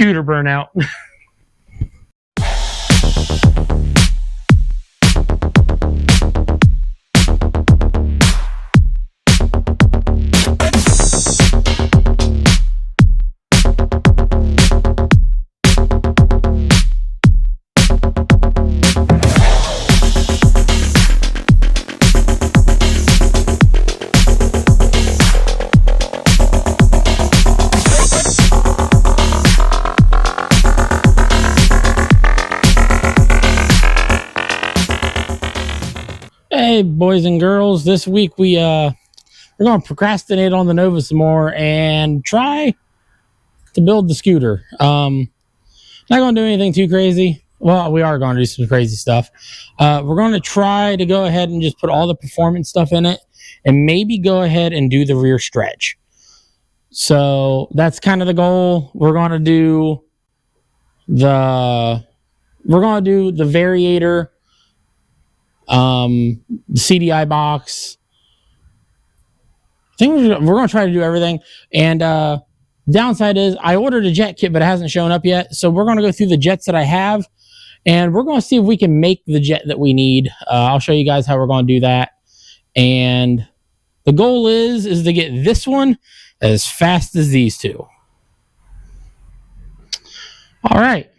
scooter burnout. Hey, boys and girls, this week we're going to procrastinate on the Nova some more and try to build the scooter. Not going to do anything too crazy. Well, we are going to do some crazy stuff. We're going to try to go ahead and just put all the performance stuff in it and maybe go ahead and do the rear stretch. So that's kind of the goal. We're going to do the variator, the CDI box. I think we're going to try to do everything. And downside is I ordered a jet kit, but it hasn't shown up yet. So we're going to go through the jets that I have, and we're going to see if we can make the jet that we need. I'll show you guys how we're going to do that. And the goal is to get this one as fast as these two. All right,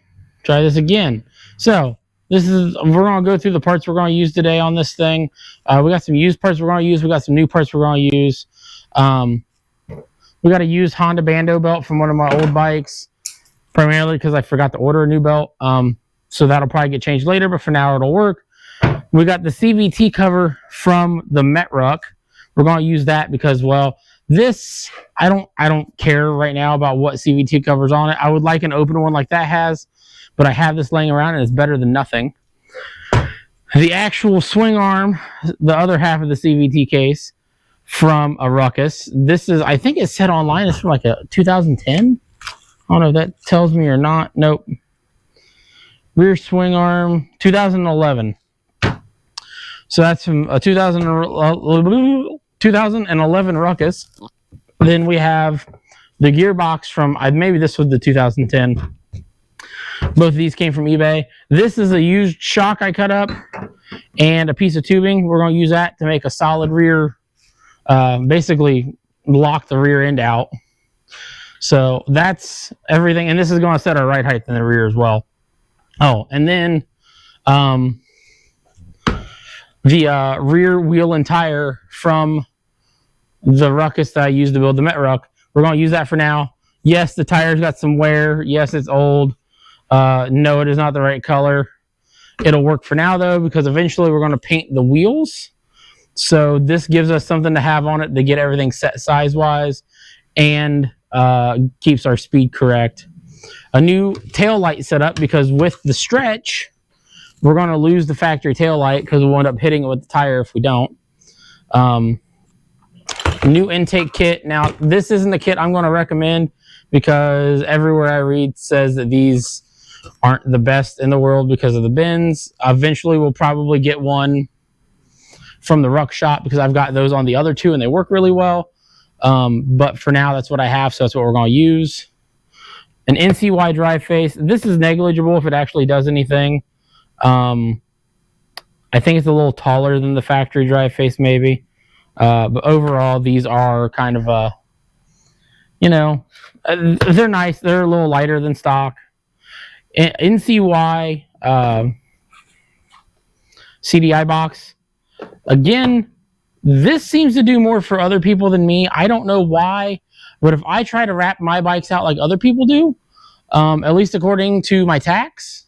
try this again. So we're going to go through the parts we're going to use today on this thing. We got some used parts we're going to use. We got some new parts we're going to use. We got a used Honda Bando belt from one of my old bikes, primarily because I forgot to order a new belt. So that'll probably get changed later, but for now it'll work. We got the CVT cover from the Metruck. We're going to use that because, well, this, I don't care right now about what CVT cover's on it. I would like an open one like that has, but I have this laying around and it's better than nothing. The actual swing arm, the other half of the CVT case from a Ruckus. This is, I think it said online, it's from like a 2010. I don't know if that tells me or not. Nope. Rear swing arm, 2011. So that's from a 2011 Ruckus. Then we have the gearbox from, maybe this was the 2010. Both of these came from eBay. This is a used shock I cut up and a piece of tubing. We're going to use that to make a solid rear, basically lock the rear end out. So that's everything. And this is going to set our ride height in the rear as well. Oh, and then the rear wheel and tire from the Ruckus that I used to build the Metruck. We're going to use that for now. Yes, the tire's got some wear. Yes, it's old. No, it is not the right color. It'll work for now, though, because eventually we're going to paint the wheels. So this gives us something to have on it to get everything set size-wise and keeps our speed correct. A new tail light setup, because with the stretch, we're going to lose the factory tail light because we'll end up hitting it with the tire if we don't. New intake kit. Now, this isn't the kit I'm going to recommend because everywhere I read says that these aren't the best in the world because of the bends. Eventually, we'll probably get one from the Ruck shop because I've got those on the other two and they work really well. But for now, that's what I have, so that's what we're going to use. An NCY drive face. This is negligible if it actually does anything. I think it's a little taller than the factory drive face, maybe. But overall, these are kind of they're nice. They're a little lighter than stock. NCY CDI box. Again, this seems to do more for other people than me. I don't know why, but if I try to wrap my bikes out like other people do, at least according to my tax,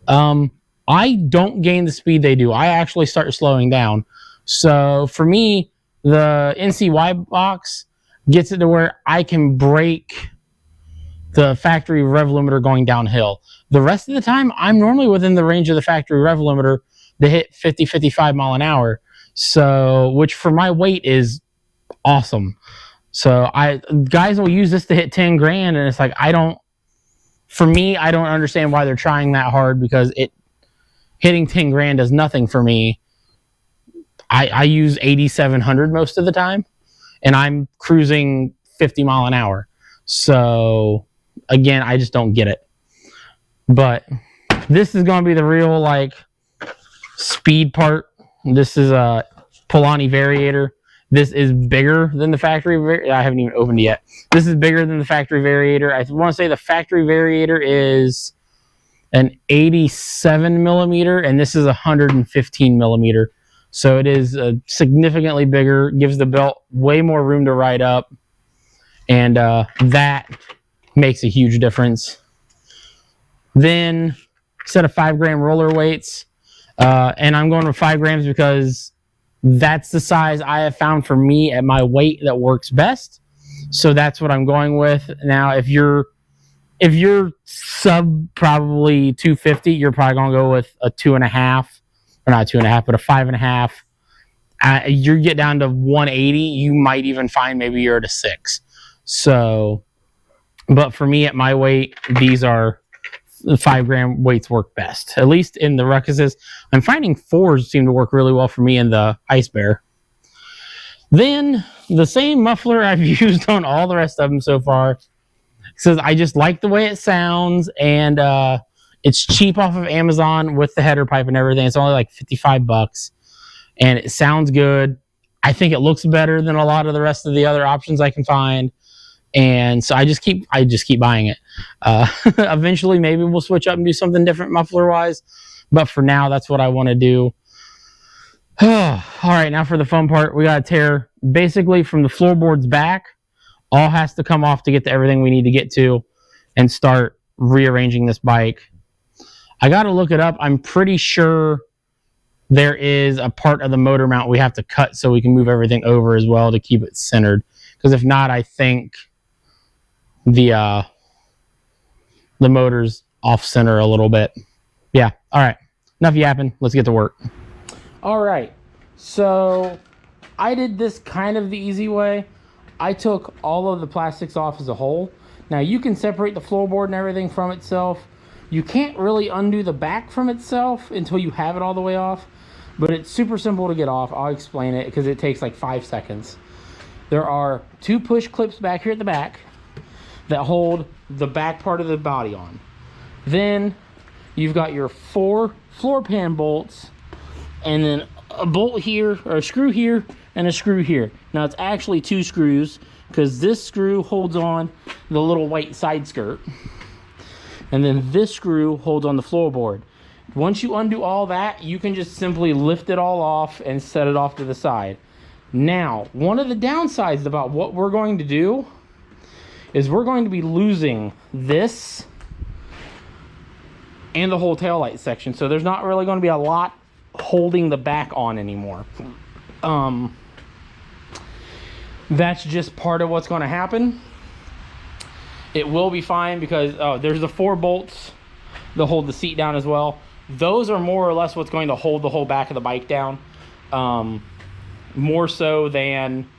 I don't gain the speed they do. I actually start slowing down. So for me, the NCY box gets it to where I can break the factory rev limiter going downhill. The rest of the time, I'm normally within the range of the factory rev limiter to hit 50, 55 mile an hour. So, which for my weight is awesome. So guys will use this to hit 10 grand and it's like, I don't understand why they're trying that hard because hitting 10 grand does nothing for me. I use 8,700 most of the time and I'm cruising 50 mile an hour. So again, I just don't get it. But this is going to be the real like speed part. This is a Polani variator. This is bigger than the factory variator. I haven't even opened it yet. This is bigger than the factory variator. I want to say the factory variator is an 87 millimeter, and this is 115 millimeter. So it is significantly bigger, gives the belt way more room to ride up, and that makes a huge difference. Then set of 5 gram roller weights, and I'm going with 5 grams because that's the size I have found for me at my weight that works best. So that's what I'm going with. Now, if you're sub probably 250, you're probably going to go with a 2.5, or not 2.5, but a 5.5. You get down to 180, you might even find maybe you're at a 6. So, but for me at my weight, these are the 5 gram weights work best, at least in the ruckuses. I'm finding 4s seem to work really well for me in the Ice Bear. Then the same muffler I've used on all the rest of them so far, says I just like the way it sounds, and it's cheap off of Amazon with the header pipe and everything. It's only like $55, and it sounds good. I think it looks better than a lot of the rest of the other options I can find. And so I just keep buying it. Eventually, maybe we'll switch up and do something different muffler-wise. But for now, that's what I want to do. All right, now for the fun part. We got to tear basically from the floorboards back. All has to come off to get to everything we need to get to and start rearranging this bike. I got to look it up. I'm pretty sure there is a part of the motor mount we have to cut so we can move everything over as well to keep it centered. Because if not, I think the motor's off center a little bit. Yeah, all right. Enough yapping. Let's get to work. All right. So I did this kind of the easy way. I took all of the plastics off as a whole. Now you can separate the floorboard and everything from itself. You can't really undo the back from itself until you have it all the way off, but it's super simple to get off. I'll explain it because it takes like 5 seconds. There are 2 push clips back here at the back that hold the back part of the body on. Then you've got your 4 floor pan bolts, and then a bolt here, or a screw here, and a screw here. Now it's actually 2 screws because this screw holds on the little white side skirt, and then this screw holds on the floorboard. Once you undo all that, you can just simply lift it all off and set it off to the side. Now, one of the downsides about what we're going to do is we're going to be losing this and the whole taillight section. So there's not really going to be a lot holding the back on anymore. That's just part of what's going to happen. It will be fine because there's the 4 bolts that hold the seat down as well. Those are more or less what's going to hold the whole back of the bike down. More so than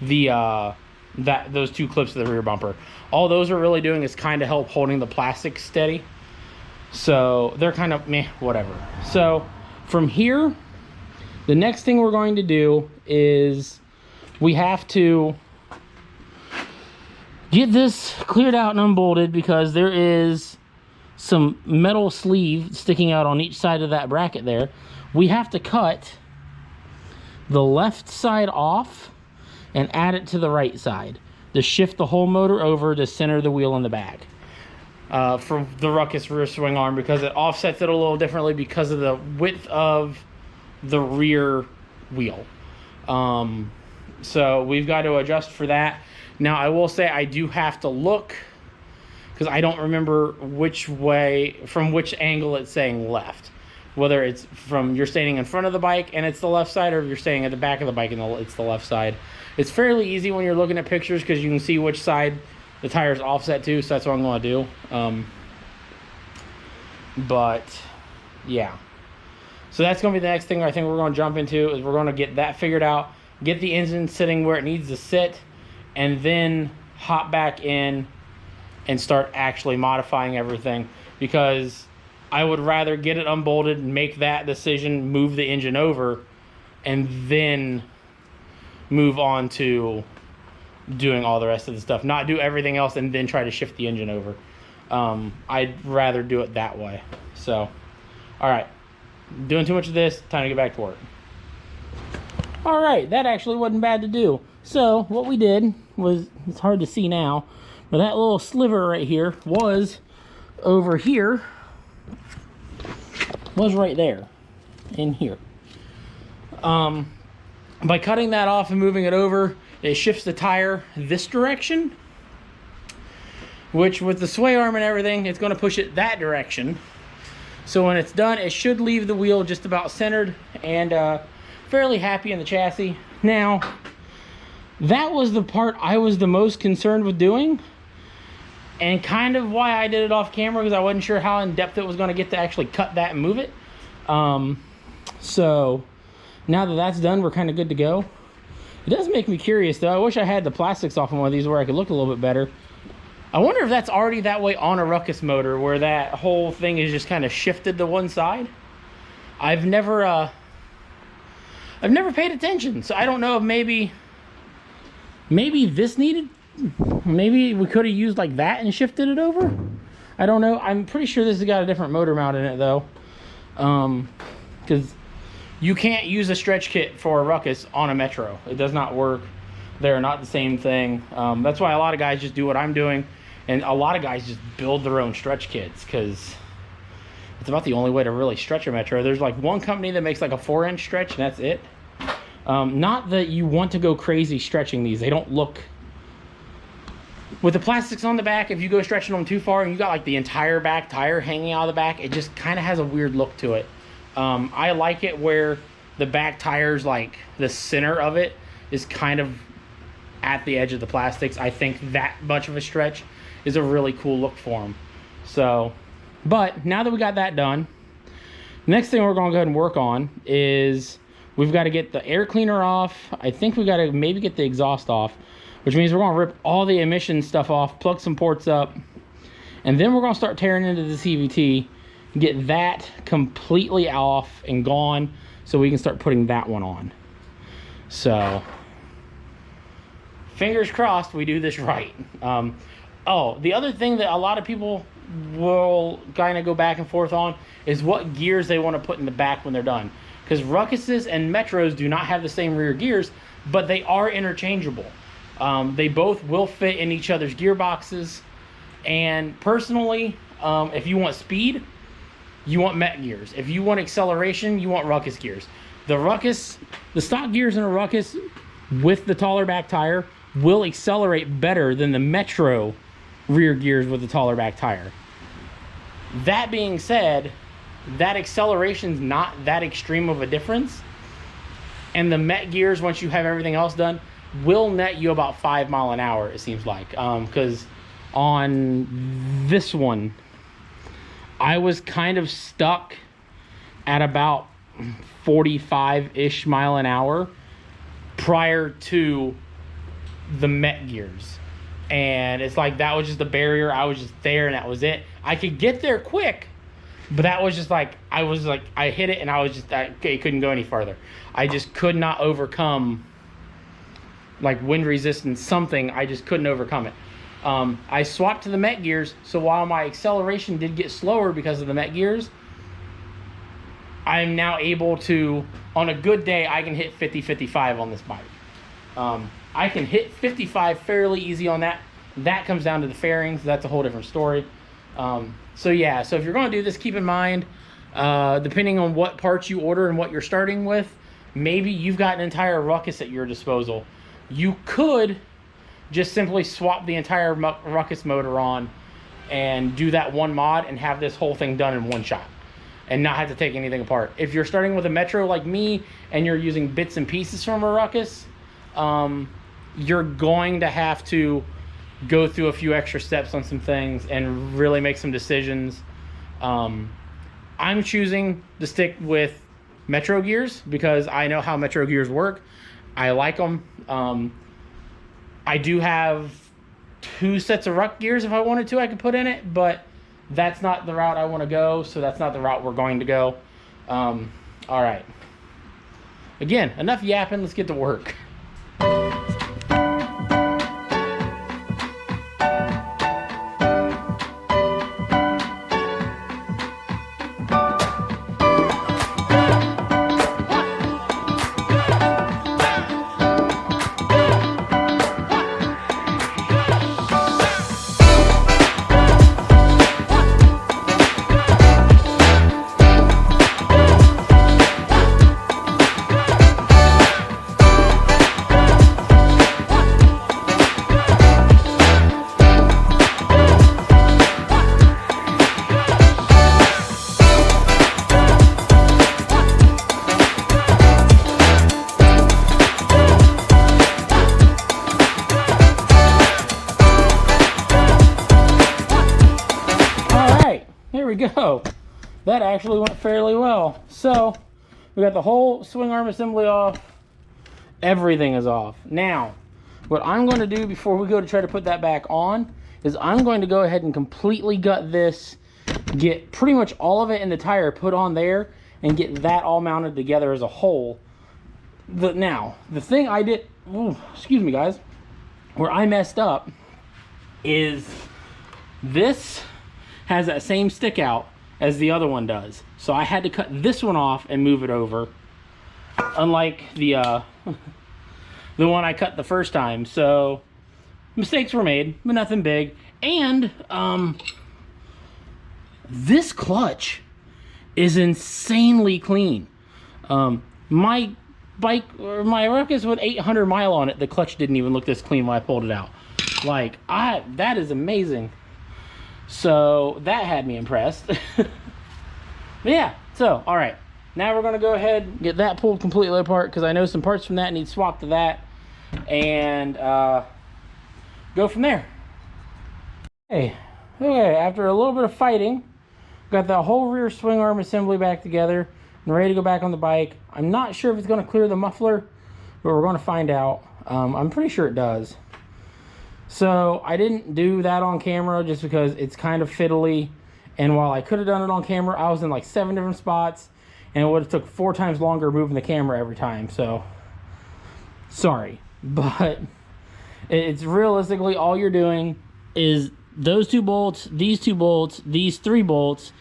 the those 2 clips of the rear bumper. All those are really doing is kind of help holding the plastic steady. So they're kind of meh, whatever. So from here, the next thing we're going to do is we have to get this cleared out and unbolted because there is some metal sleeve sticking out on each side of that bracket there. We have to cut the left side off and add it to the right side to shift the whole motor over to center the wheel in the back for the Ruckus rear swing arm, because it offsets it a little differently because of the width of the rear wheel. So we've got to adjust for that. Now I will say I do have to look because I don't remember which way, from which angle it's saying left. Whether it's from you're standing in front of the bike and it's the left side, or if you're standing at the back of the bike and it's the left side. It's fairly easy when you're looking at pictures because you can see which side the tire's offset to, so that's what I'm going to do. But yeah, so that's going to be the next thing I think we're going to jump into, is we're going to get that figured out, get the engine sitting where it needs to sit, and then hop back in and start actually modifying everything, because I would rather get it unbolted and make that decision, move the engine over, and then move on to doing all the rest of the stuff. Not do everything else and then try to shift the engine over. I'd rather do it that way. So, all right, doing too much of this, time to get back to work. All right, that actually wasn't bad to do. So what we did was, it's hard to see now, but that little sliver right here was over here, was right there, in here. By cutting that off and moving it over, it shifts the tire this direction, which with the sway arm and everything, it's gonna push it that direction. So when it's done, it should leave the wheel just about centered and fairly happy in the chassis. Now, that was the part I was the most concerned with doing, and kind of why I did it off camera, because I wasn't sure how in depth it was gonna get to actually cut that and move it. So now that that's done, we're kind of good to go. It does make me curious though. I wish I had the plastics off on one of these where I could look a little bit better. I wonder if that's already that way on a Ruckus motor, where that whole thing is just kind of shifted to one side. I've never paid attention, so I don't know if maybe this needed, maybe we could have used like that and shifted it over. I don't know. I'm pretty sure this has got a different motor mount in it though, because you can't use a stretch kit for a Ruckus on a Metro. It does not work. They're not the same thing. That's why a lot of guys just do what I'm doing, and a lot of guys just build their own stretch kits, because it's about the only way to really stretch a Metro. There's like one company that makes like a 4-inch stretch, and that's it. Not that you want to go crazy stretching these. They don't look, with the plastics on the back, if you go stretching them too far and you got like the entire back tire hanging out of the back, it just kind of has a weird look to it. I like it where the back tires, like the center of it is kind of at the edge of the plastics. I think that much of a stretch is a really cool look for them. So, but now that we got that done, next thing we're going to go ahead and work on is we've got to get the air cleaner off. I think we got to maybe get the exhaust off, which means we're going to rip all the emission stuff off, plug some ports up, and then we're going to start tearing into the CVT, get that completely off and gone so we can start putting that one on. So fingers crossed we do this right. Oh, the other thing that a lot of people will kind of go back and forth on is what gears they want to put in the back when they're done, because Ruckuses and Metros do not have the same rear gears, but they are interchangeable. They both will fit in each other's gearboxes, and personally, if you want speed, you want Met gears. If you want acceleration, you want Ruckus gears. The stock gears in a Ruckus with the taller back tire will accelerate better than the Metro rear gears with the taller back tire. That being said, that acceleration's not that extreme of a difference, and the Met gears, once you have everything else done, will net you about 5 miles an hour, it seems like. Because on this one, I was kind of stuck at about 45-ish mile an hour prior to the Met gears. And it's like, that was just the barrier. I was just there and that was it. I could get there quick, but that was just like, I hit it and I was just, it couldn't go any farther. I just could not overcome, like wind resistance, something. I just couldn't overcome it. I swapped to the Met gears, so while my acceleration did get slower because of the Met gears, I'm now able to, on a good day, I can hit 50-55 on this bike. I can hit 55 fairly easy on that. That comes down to the fairings. That's a whole different story. So yeah, so if you're going to do this, keep in mind, depending on what parts you order and what you're starting with, maybe you've got an entire Ruckus at your disposal. You could just simply swap the entire Ruckus motor on and do that one mod and have this whole thing done in one shot and not have to take anything apart. If you're starting with a Metro like me and you're using bits and pieces from a Ruckus, you're going to have to go through a few extra steps on some things and really make some decisions. I'm choosing to stick with Metro gears because I know how Metro gears work. I like them. I do have 2 sets of Ruck gears if I wanted to, I could put in it, but that's not the route I want to go, so that's not the route we're going to go. All right. Again, enough yapping, let's get to work. that actually went fairly well. So we got the whole swing arm assembly off. Everything is off. Now, what I'm going to do before we go to try to put that back on is I'm going to go ahead and completely gut this, get pretty much all of it in the tire put on there, and get that all mounted together as a whole. Now, the thing I did, excuse me guys, where I messed up is this has that same stick out as the other one does. So I had to cut this one off and move it over, unlike the the one I cut the first time. So mistakes were made, but nothing big. And this clutch is insanely clean. My bike, or my Ruckus with 800 mile on it, the clutch didn't even look this clean when I pulled it out. Like, that is amazing. So that had me impressed. But yeah, so all right, now we're gonna go ahead and get that pulled completely apart, because I know some parts from that need swapped to that, and go from there. Okay, after a little bit of fighting, got the whole rear swing arm assembly back together and ready to go back on the bike. I'm not sure if it's going to clear the muffler, but we're going to find out. I'm pretty sure it does. So I didn't do that on camera just because it's kind of fiddly, and while I could have done it on camera, I was in like 7 different spots, and it would have took 4 times longer moving the camera every time. So sorry, but it's realistically all you're doing is those 2 bolts, these 2 bolts, these 3 bolts.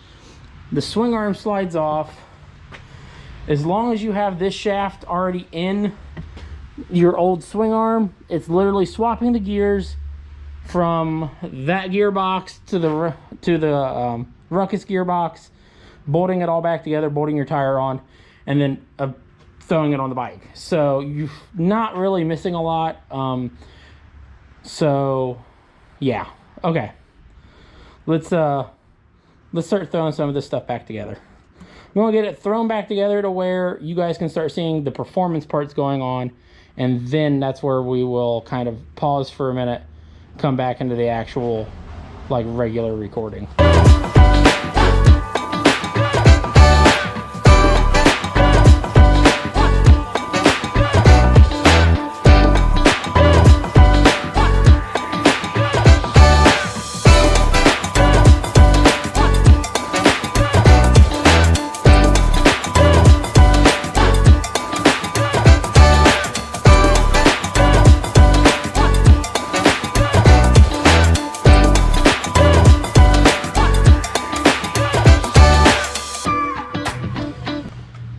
The swing arm slides off. As long as you have this shaft already in your old swing arm, it's literally swapping the gears from that gearbox to the Ruckus gearbox, bolting it all back together, bolting your tire on, and then throwing it on the bike. So you're not really missing a lot. So yeah, okay. Let's start throwing some of this stuff back together. I'm going to get it thrown back together to where you guys can start seeing the performance parts going on, and then that's where we will kind of pause for a minute, come back into the actual like regular recording.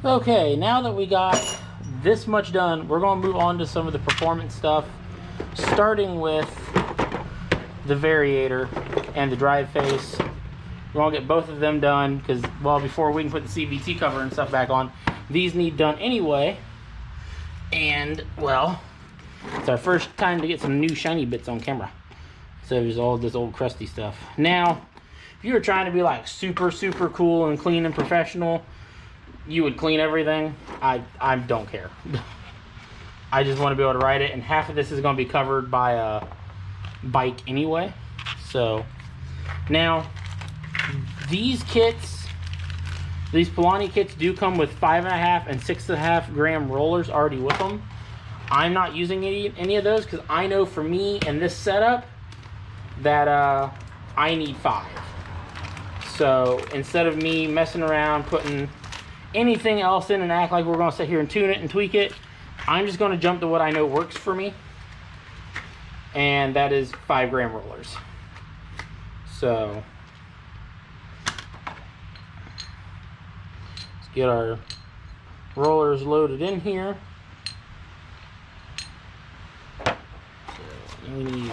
Okay, now that we got this much done, we're going to move on to some of the performance stuff, starting with the variator and the drive face. We're going to get both of them done because, well, before we can put the CVT cover and stuff back on, these need done anyway. And, well, it's our first time to get some new shiny bits on camera. So there's all this old crusty stuff. Now, if you were trying to be like super, super cool and clean and professional, you would clean everything. I don't care. I just want to be able to ride it, and half of this is going to be covered by a bike anyway. So now these kits, these Polani kits do come with 5.5 and 6.5 gram rollers already with them. I'm not using any of those because I know for me and this setup that I need 5. So instead of me messing around putting anything else in and act like we're going to sit here and tune it and tweak it, I'm just going to jump to what I know works for me, and that is 5 gram rollers. So let's get our rollers loaded in here. So we need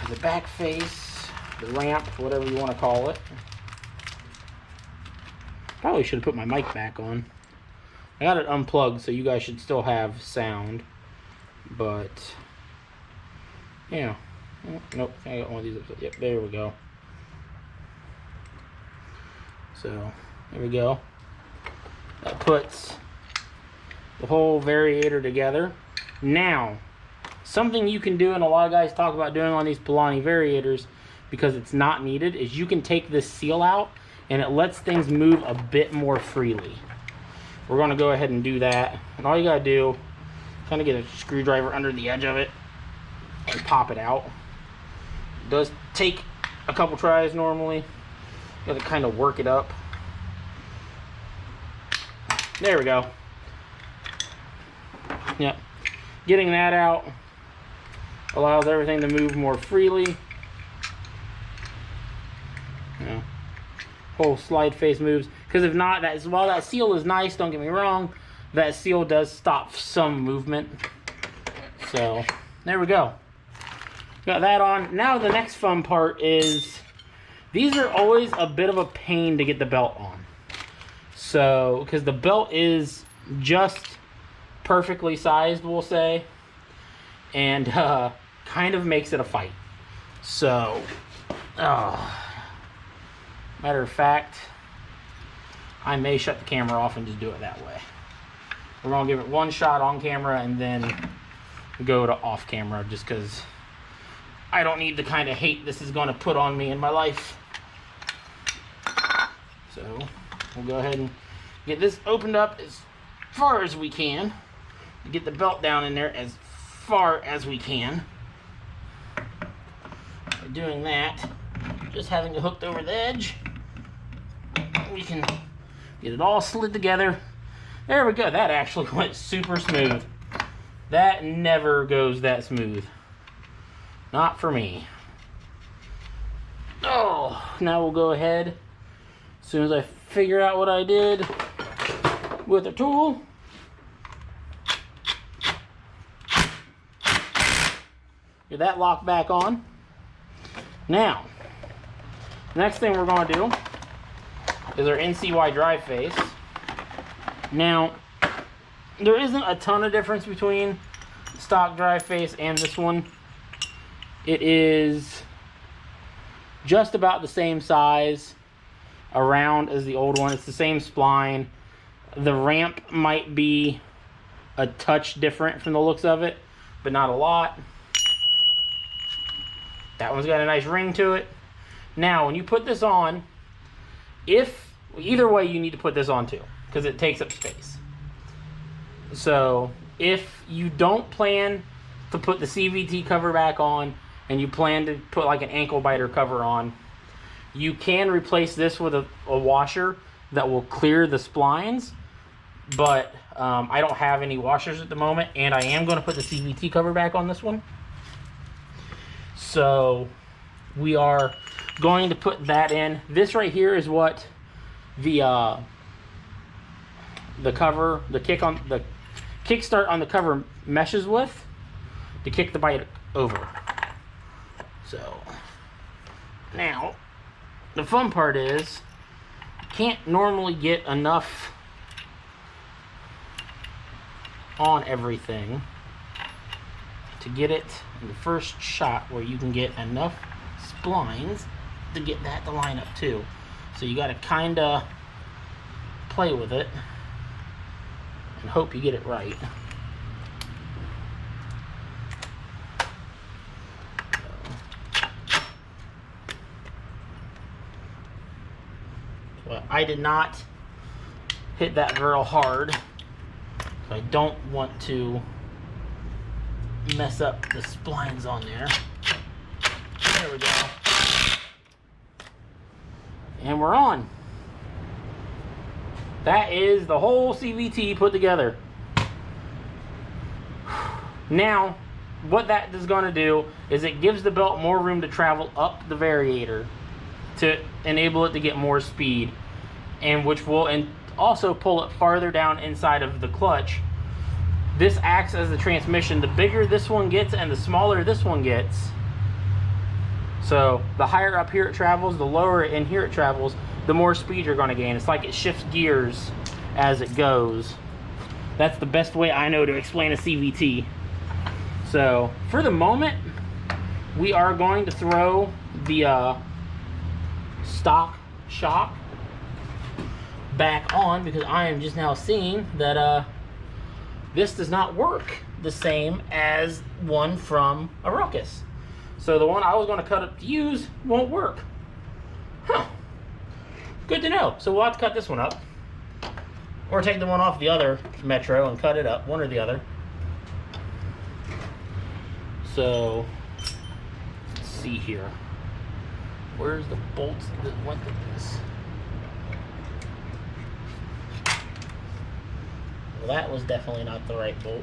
the back face, the ramp, whatever you want to call it. Probably should have put my mic back on. I got it unplugged, so you guys should still have sound. But yeah, nope, I got one of these up. Yep, there we go. So there we go. That puts the whole variator together. Now, something you can do, and a lot of guys talk about doing on these Polani variators, because it's not needed, is you can take this seal out and it lets things move a bit more freely. We're going to go ahead and do that. And all you got to do, kind of get a screwdriver under the edge of it and pop it out. It does take a couple tries normally. You got to kind of work it up. There we go. Yep. Getting that out allows everything to move more freely. You know, whole slide face moves. Because if not, while that seal is nice, don't get me wrong, that seal does stop some movement. So, there we go. Got that on. Now the next fun part is, these are always a bit of a pain to get the belt on. So, because the belt is just perfectly sized, we'll say, and kind of makes it a fight. So, matter of fact, I may shut the camera off and just do it that way. We're going to give it one shot on camera and then go to off camera, just because I don't need the kind of hate this is going to put on me in my life. So we'll go ahead and get this opened up as far as we can. Get the belt down in there as far as we can. By doing that, just having it hooked over the edge, we can get it all slid together. There we go. That actually went super smooth. That never goes that smooth. Not for me. Oh, now we'll go ahead, as soon as I figure out what I did with a tool, get that locked back on. Now, next thing we're going to do is our NCY drive face. Now, there isn't a ton of difference between stock drive face and this one. It is just about the same size around as the old one. It's the same spline. The ramp might be a touch different from the looks of it, but not a lot. That one's got a nice ring to it. Now, when you put this on, either way you need to put this on too, because it takes up space. So if you don't plan to put the CVT cover back on and you plan to put like an ankle biter cover on, you can replace this with a washer that will clear the splines, but I don't have any washers at the moment, and I am going to put the CVT cover back on this one. So we are going to put that in. This right here is what the cover, the kickstart on the cover meshes with to kick the bite over. So now the fun part is, you can't normally get enough on everything to get it in the first shot where you can get enough splines to get that to line up too. So you got to kind of play with it and hope you get it right. But I did not hit that real hard, so I don't want to mess up the splines on there. There we go. And we're on. That is the whole CVT put together. Now, what that is going to do is it gives the belt more room to travel up the variator to enable it to get more speed, and which will also pull it farther down inside of the clutch. This acts as the transmission. The bigger this one gets and the smaller this one gets, so the higher up here it travels, the lower in here it travels, the more speed you're going to gain. It's like it shifts gears as it goes. That's the best way I know to explain a CVT. So for the moment, we are going to throw the stock shock back on, because I am just now seeing that this does not work the same as one from a Ruckus. So the one I was going to cut up to use won't work. Huh. Good to know. So we'll have to cut this one up. Or take the one off the other Metro and cut it up, one or the other. So, let's see here. Where's the bolts that went with this? Well, that was definitely not the right bolt.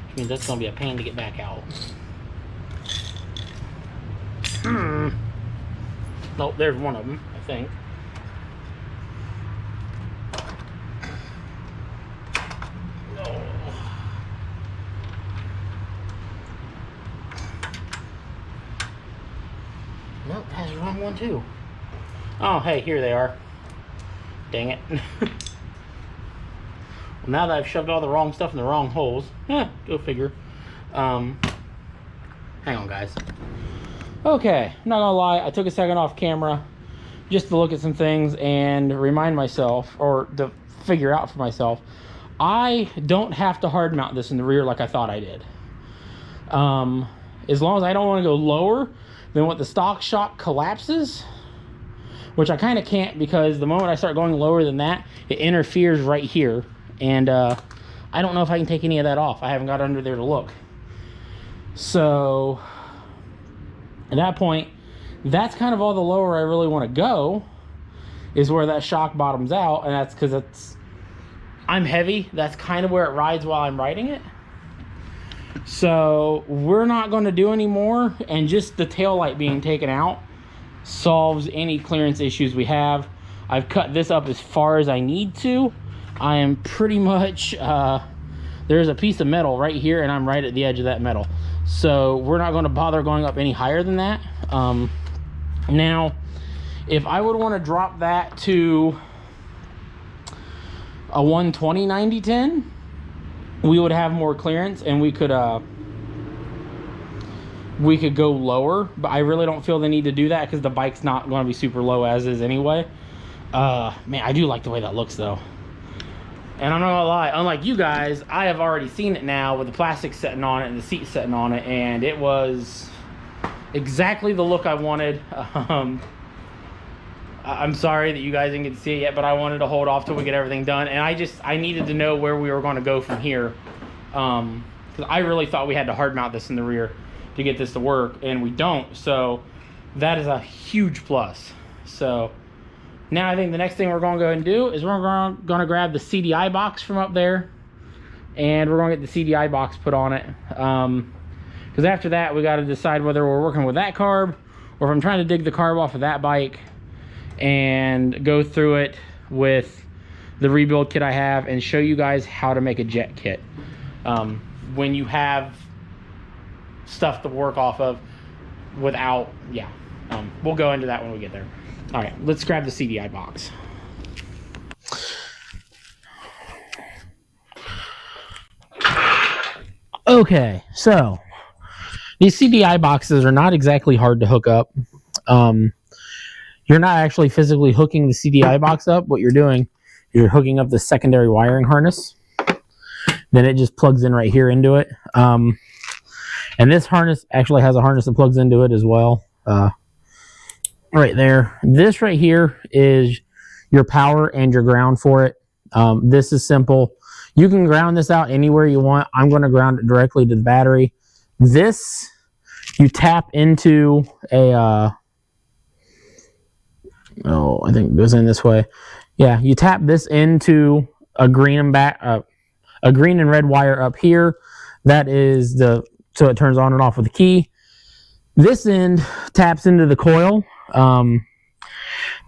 Which means that's going to be a pain to get back out. Nope, there's one of them, I think. No. Nope, that's the wrong one too. Oh, hey, here they are. Dang it. Well, now that I've shoved all the wrong stuff in the wrong holes, go figure. Hang on, guys. Okay, I'm not gonna lie, I took a second off camera just to look at some things and remind myself, or to figure out for myself, I don't have to hard mount this in the rear like I thought I did. As long as I don't want to go lower than what the stock shock collapses, which I kind of can't, because the moment I start going lower than that, it interferes right here, and I don't know if I can take any of that off. I haven't got under there to look. So at that point, that's kind of all the lower I really want to go, is where that shock bottoms out, and that's because I'm heavy. That's kind of where it rides while I'm riding it. So we're not going to do any more, and just the tail light being taken out solves any clearance issues we have. I've cut this up as far as I need to. I am pretty much, there's a piece of metal right here, and I'm right at the edge of that metal. So we're not going to bother going up any higher than that. Now, if I would want to drop that to a 120 90-10, we would have more clearance, and we could go lower, but I really don't feel the need to do that because the bike's not going to be super low as is anyway. Man, I do like the way that looks though. And I'm not gonna lie, unlike you guys, I have already seen it now with the plastic setting on it and the seat setting on it, and it was exactly the look I wanted. I'm sorry that you guys didn't get to see it yet, but I wanted to hold off till we get everything done, and I needed to know where we were going to go from here, because I really thought we had to hard mount this in the rear to get this to work, and we don't. So that is a huge plus. So now I think the next thing we're going to go and do is we're going to grab the CDI box from up there, and we're going to get the CDI box put on it, because after that we got to decide whether we're working with that carb, or if I'm trying to dig the carb off of that bike and go through it with the rebuild kit I have and show you guys how to make a jet kit when you have stuff to work off of without, we'll go into that when we get there. All right, let's grab the CDI box. Okay, so these CDI boxes are not exactly hard to hook up. You're not actually physically hooking the CDI box up. What you're doing, you're hooking up the secondary wiring harness. Then it just plugs in right here into it. And this harness actually has a harness that plugs into it as well. Right there. This right here is your power and your ground for it. This is simple. You can ground this out anywhere you want. I'm going to ground it directly to the battery. This, you tap into a, I think it goes in this way. Yeah, you tap this into a green and red wire up here. That is so it turns on and off with the key. This end taps into the coil.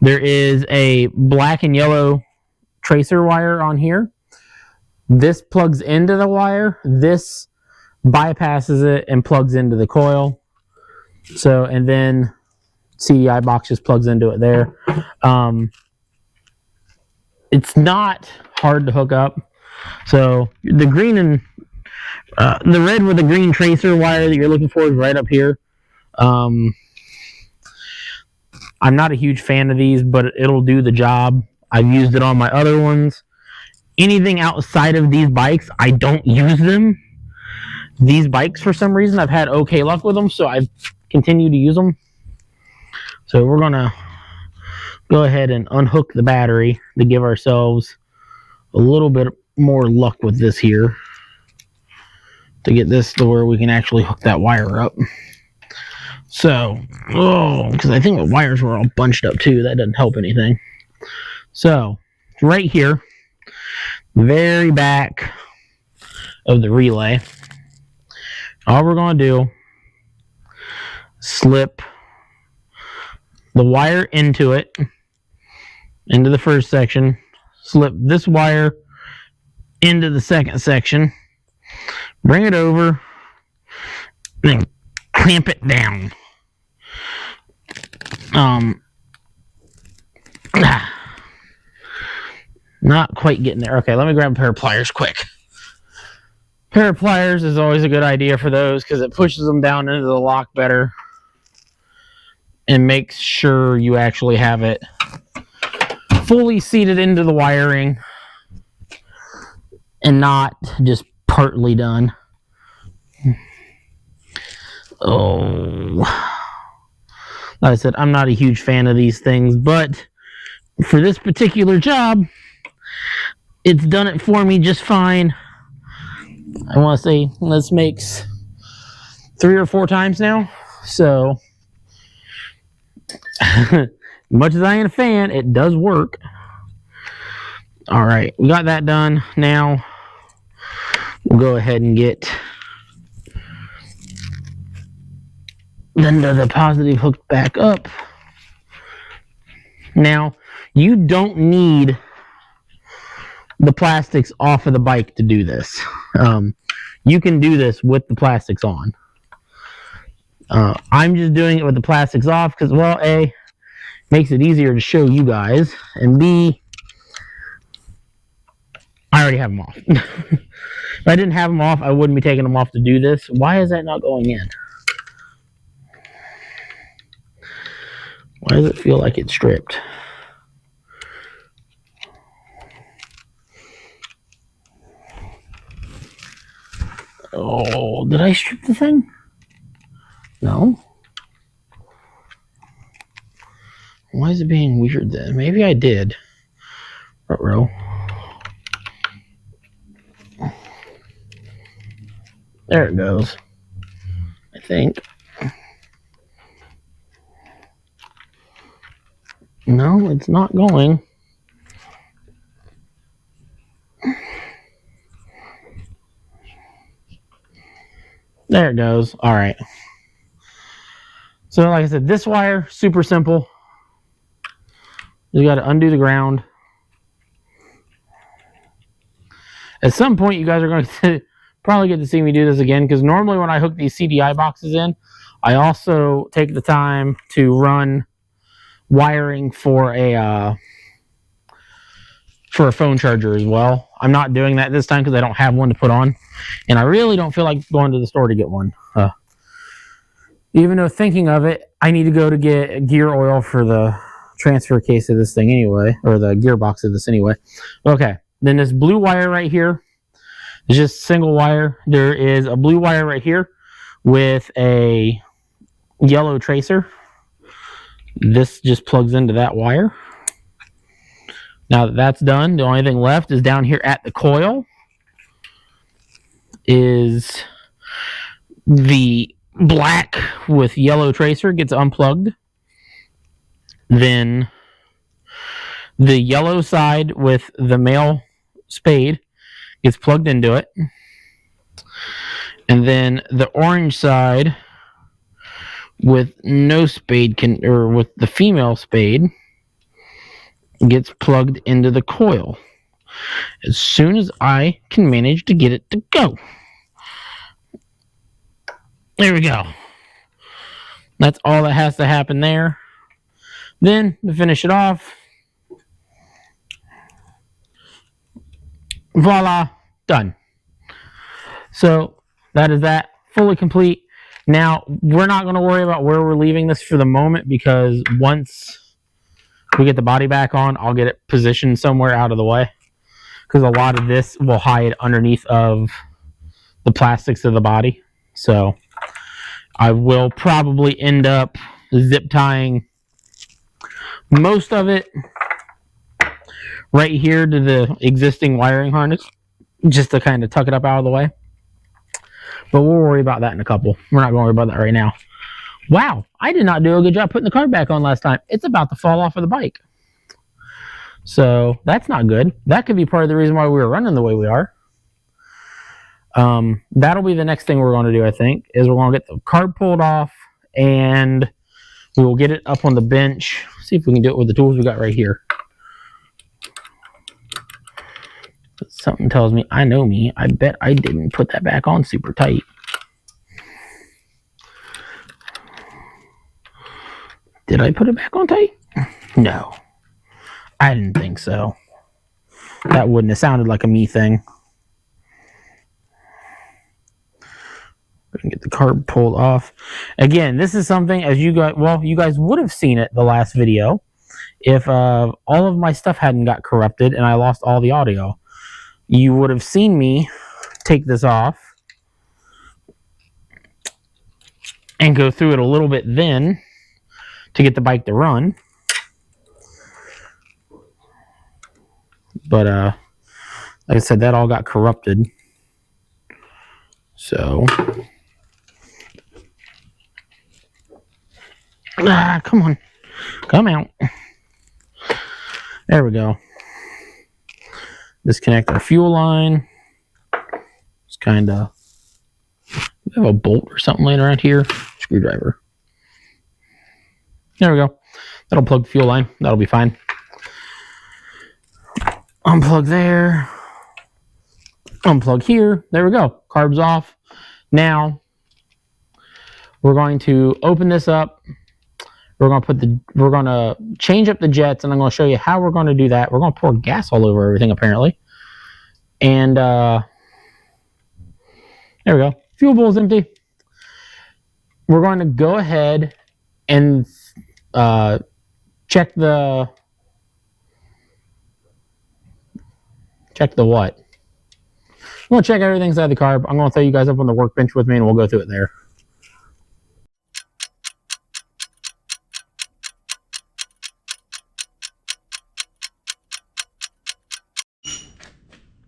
There is a black and yellow tracer wire on here. This plugs into the wire. This bypasses it and plugs into the coil. So, and then CDI box just plugs into it there. It's not hard to hook up. So the green and the red with the green tracer wire that you're looking for is right up here. I'm not a huge fan of these, but it'll do the job. I've used it on my other ones. Anything outside of these bikes, I don't use them. These bikes, for some reason, I've had okay luck with them, so I've continue to use them. So we're going to go ahead and unhook the battery to give ourselves a little bit more luck with this here, to get this to where we can actually hook that wire up. So, because I think the wires were all bunched up too. That doesn't help anything. So, right here, very back of the relay, all we're going to do, slip the wire into it, into the first section, slip this wire into the second section, bring it over, then clamp it down. Not quite getting there. Okay, let me grab a pair of pliers quick. Pair of pliers is always a good idea for those because it pushes them down into the lock better and makes sure you actually have it fully seated into the wiring and not just partly done. Like I said, I'm not a huge fan of these things, but for this particular job, it's done it for me just fine. I want to say this makes 3 or 4 times now. So, much as I ain't a fan, it does work. All right, we got that done. Now, we'll go ahead and get the positive hooked back up. Now, you don't need the plastics off of the bike to do this. You can do this with the plastics on. I'm just doing it with the plastics off because, well, A, makes it easier to show you guys, and B, I already have them off. If I didn't have them off, I wouldn't be taking them off to do this. Why is that not going in? Why does it feel like it's stripped? Oh, did I strip the thing? No. Why is it being weird then? Maybe I did. Ruh-roh. There it goes. I think. No, it's not going. There it goes. All right. So like I said, this wire, super simple. You got to undo the ground. At some point, you guys are going to probably get to see me do this again, because normally when I hook these CDI boxes in, I also take the time to run wiring for a phone charger as well. I'm not doing that this time because I don't have one to put on, and I really don't feel like going to the store to get one. Even though thinking of it, I need to go to get gear oil for the transfer case of this thing anyway, or the gearbox of this anyway. Okay, then this blue wire right here is just single wire. There is a blue wire right here with a yellow tracer. This just plugs into that wire. Now that that's done, the only thing left is down here at the coil is the black with yellow tracer gets unplugged. Then the yellow side with the male spade gets plugged into it. And then the orange side with no spade with the female spade gets plugged into the coil as soon as I can manage to get it to go. There we go. That's all that has to happen there. Then, to finish it off, voila, done. So, that is that, fully complete. Now, we're not going to worry about where we're leaving this for the moment, because once we get the body back on, I'll get it positioned somewhere out of the way, because a lot of this will hide underneath of the plastics of the body. So, I will probably end up zip tying most of it right here to the existing wiring harness, just to kind of tuck it up out of the way. But we'll worry about that in a couple. We're not going to worry about that right now. Wow, I did not do a good job putting the car back on last time. It's about to fall off of the bike. So that's not good. That could be part of the reason why we were running the way we are. That'll be the next thing we're going to do, I think, is we're going to get the carb pulled off, and we will get it up on the bench. See if we can do it with the tools we got right here. Something tells me, I know me, I bet I didn't put that back on super tight. Did I put it back on tight? No. I didn't think so. That wouldn't have sounded like a me thing. Get the carb pulled off. Again, this is something, as you guys, well, you guys would have seen it the last video if all of my stuff hadn't got corrupted and I lost all the audio. You would have seen me take this off and go through it a little bit then to get the bike to run. But like I said, that all got corrupted. So come on, come out. There we go. Disconnect our fuel line. It's kind of, we have a bolt or something laying around here. Screwdriver. There we go. That'll plug the fuel line. That'll be fine. Unplug there. Unplug here. There we go. Carb's off. Now we're going to open this up. We're going to change up the jets, and I'm going to show you how we're going to do that. We're going to pour gas all over everything, apparently. And there we go. Fuel bowl is empty. We're going to go ahead and check the what? I'm going to check everything inside the carb. I'm going to throw you guys up on the workbench with me, and we'll go through it there.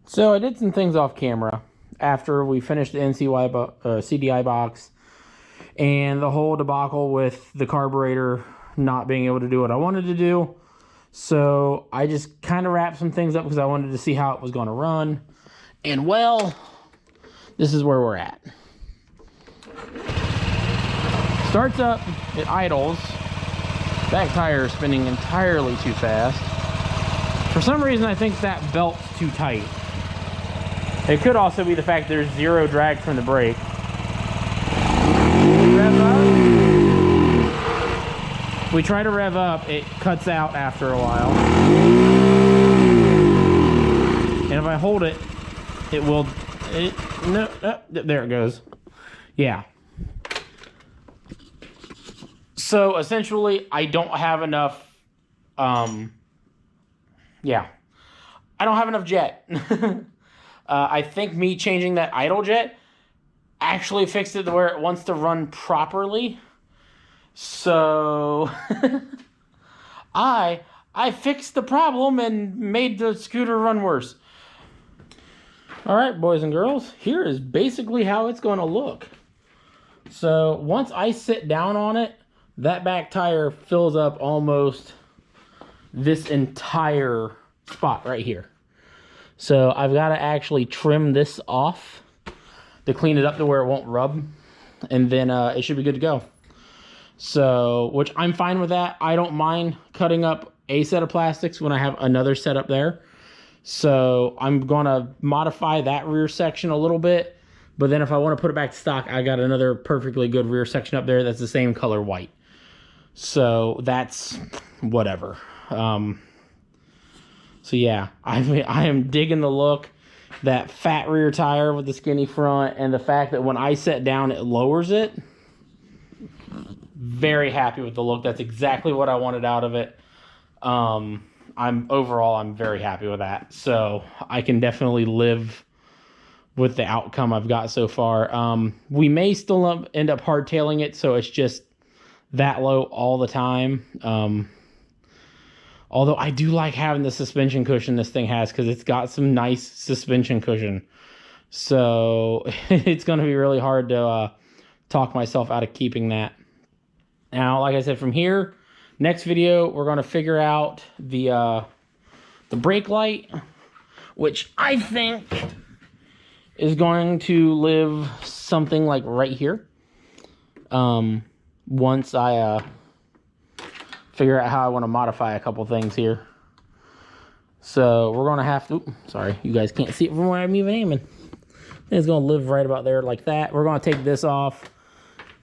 So I did some things off camera after we finished the CDI box and the whole debacle with the carburetor not being able to do what I wanted to do. So I just kind of wrapped some things up because I wanted to see how it was going to run. And well, this is where we're at. Starts up, it idles. Back tire is spinning entirely too fast. For some reason, I think that belt's too tight. It could also be the fact there's zero drag from the brake. Rev up. If we try to rev up, it cuts out after a while. And if I hold it, it will... no, there it goes. Yeah. So essentially, I don't have enough... yeah. I don't have enough jet. I think me changing that idle jet actually fixed it to where it wants to run properly. So I fixed the problem and made the scooter run worse. All right, boys and girls, here is basically how it's going to look. So once I sit down on it, that back tire fills up almost this entire spot right here. So I've got to actually trim this off to clean it up to where it won't rub, and then it should be good to go. So, which I'm fine with that. I don't mind cutting up a set of plastics when I have another set up there. So I'm going to modify that rear section a little bit, but then if I want to put it back to stock, I got another perfectly good rear section up there that's the same color white. So that's whatever. So yeah, I am digging the look, that fat rear tire with the skinny front, and the fact that when I set down, it lowers it. Very happy with the look. That's exactly what I wanted out of it. I'm very happy with that. So I can definitely live with the outcome I've got so far. We may still end up hardtailing it, so it's just that low all the time. Although I do like having the suspension cushion this thing has, because it's got some nice suspension cushion. So it's going to be really hard to talk myself out of keeping that. Now, like I said, from here, next video, we're going to figure out the brake light, which I think is going to live something like right here. Once I figure out how I want to modify a couple things here. So we're going to have to, sorry, you guys can't see it from where I'm even aiming. It's going to live right about there like that. We're going to take this off,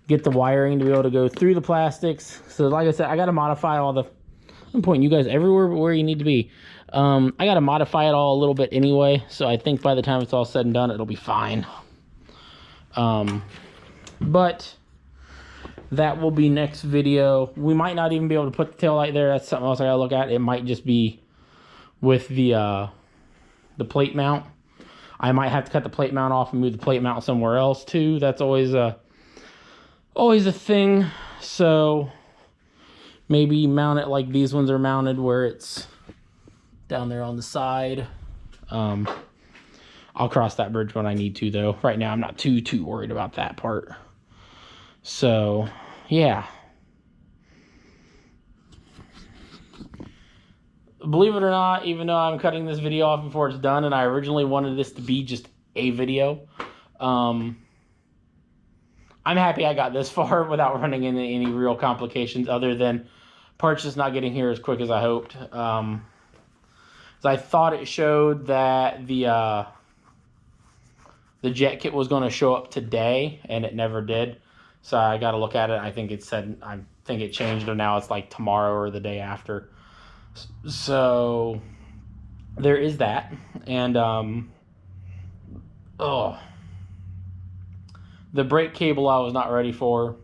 get the wiring to be able to go through the plastics. So like I said, I got to modify all the, I'm pointing you guys everywhere but where you need to be. I got to modify it all a little bit anyway. So I think by the time it's all said and done, it'll be fine. But that will be next video. We might not even be able to put the tail light there. That's something else I gotta look at. It might just be with the plate mount. I might have to cut the plate mount off and move the plate mount somewhere else too. That's always a thing. So maybe mount it like these ones are mounted, where it's down there on the side. I'll cross that bridge when I need to, though. Right now, I'm not too worried about that part. So, yeah. Believe it or not, even though I'm cutting this video off before it's done, and I originally wanted this to be just a video, I'm happy I got this far without running into any real complications other than parts just not getting here as quick as I hoped. So I thought it showed that the jet kit was going to show up today, and it never did. So I got to look at it. I think it said, I think it changed, and now it's like tomorrow or the day after. So there is that. And the brake cable I was not ready for.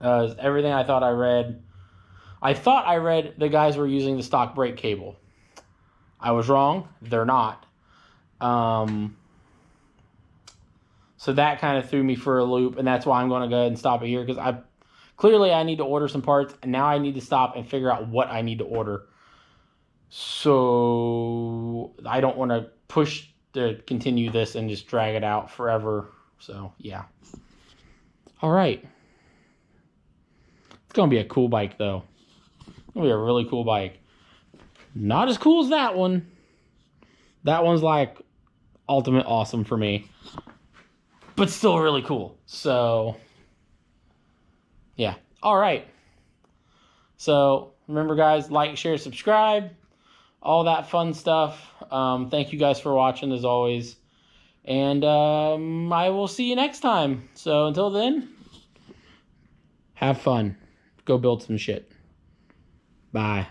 Everything I thought I read the guys were using the stock brake cable. I was wrong. They're not. So that kind of threw me for a loop, and that's why I'm going to go ahead and stop it here, because I need to order some parts, and now I need to stop and figure out what I need to order. So I don't want to push to continue this and just drag it out forever. So yeah. All right. It's going to be a cool bike, though. It's going to be a really cool bike. Not as cool as that one. That one's like ultimate awesome for me, but still really cool. So yeah. All right. So remember, guys, like, share, subscribe, all that fun stuff. Thank you guys for watching, as always. And I will see you next time. So until then, have fun. Go build some shit. Bye.